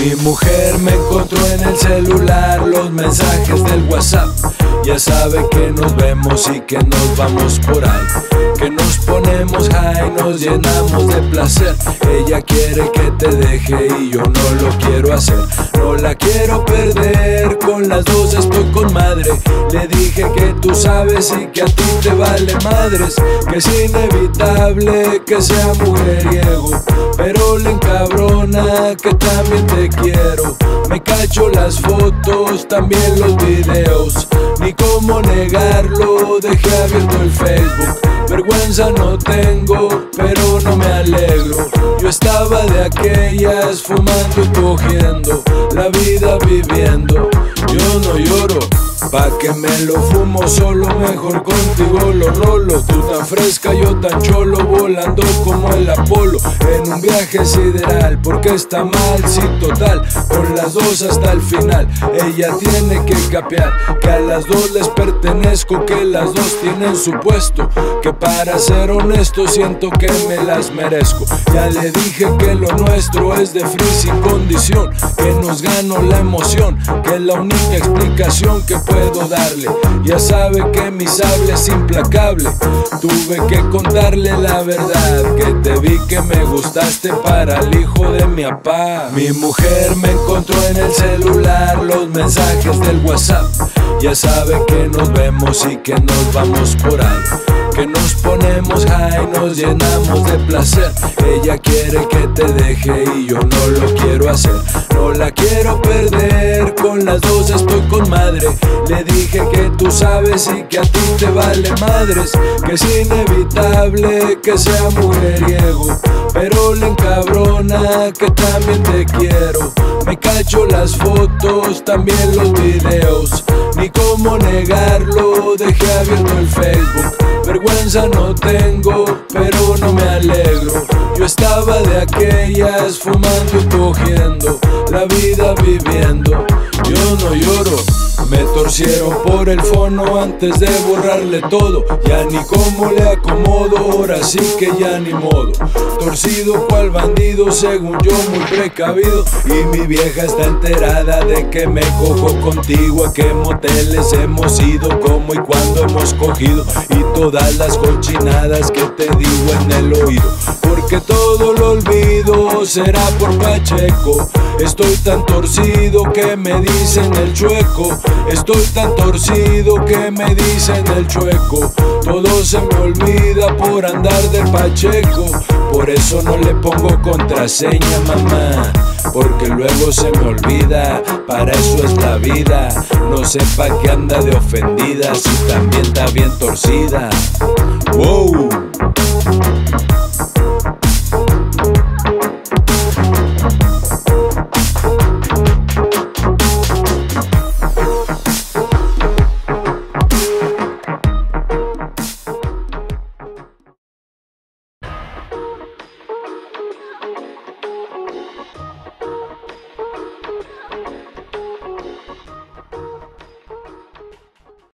Mi mujer me encontró en el celular los mensajes del WhatsApp. Ya sabe que nos vemos y que nos vamos por ahí, que nos ponemos high, nos llenamos de placer. Ella quiere que te deje y yo no lo quiero hacer. No la quiero perder, con las dos estoy con madre. Le dije que tú sabes y que a ti te vale madres, que es inevitable que sea mujeriego, pero le encabrona que también te quiero. Me cacho las fotos, también los videos, ni cómo negarlo, dejé abierto el Facebook. Vergüenza no tengo, pero no me alegro. Yo estaba de aquellas, fumando y cogiendo, la vida viviendo. Yo no lloro, pa' que me lo fumo solo, mejor contigo lo rolo. Tú tan fresca, yo tan cholo, volando como el Apolo en un viaje sideral. Porque está mal, sí, total, con las dos hasta el final. Ella tiene que capear que a las dos les pertenezco, que las dos tienen su puesto, que para ser honesto siento que me las merezco. Ya le dije que lo nuestro es de free sin condición, que nos ganó la emoción, que es la única explicación que puedo darle. Ya sabe que mi sable es implacable. Tuve que contarle la verdad, que te vi que me gustaste para el hijo de mi papá. Mi mujer me encontró en el celular los mensajes del WhatsApp. Ya sabe que nos vemos y que nos vamos por ahí, que nos ponemos high, nos llenamos de placer. Ella quiere que te deje y yo no lo quiero hacer. No la quiero perder, con las dos estoy con madre. Le dije que tú sabes y que a ti te vale madres, que es inevitable que sea mujeriego, pero le encabrona que también te quiero. Me cacho las fotos, también los videos, ni cómo negarlo, dejé abierto el Facebook. Vergüenza no tengo, pero no me alegro. Yo estaba de aquellas, fumando y cogiendo, la vida viviendo. Yo no lloro, me torcieron por el fono antes de borrarle todo. Ya ni cómo le acomodo, ahora sí que ya ni modo. Torcido cual bandido, según yo muy precavido. Y mi vieja está enterada de que me cojo contigo. A qué moteles hemos ido, cómo y cuándo hemos cogido, y todas las cochinadas que te digo en el oído. Porque todo lo olvido, será por Pacheco. Estoy tan torcido que me dicen el chueco. Estoy tan torcido que me dicen el chueco. Todo se me olvida por andar de Pacheco. Por eso no le pongo contraseña, mamá, porque luego se me olvida. Para eso es la vida. No sepa que anda de ofendida, si también está bien torcida. Wow.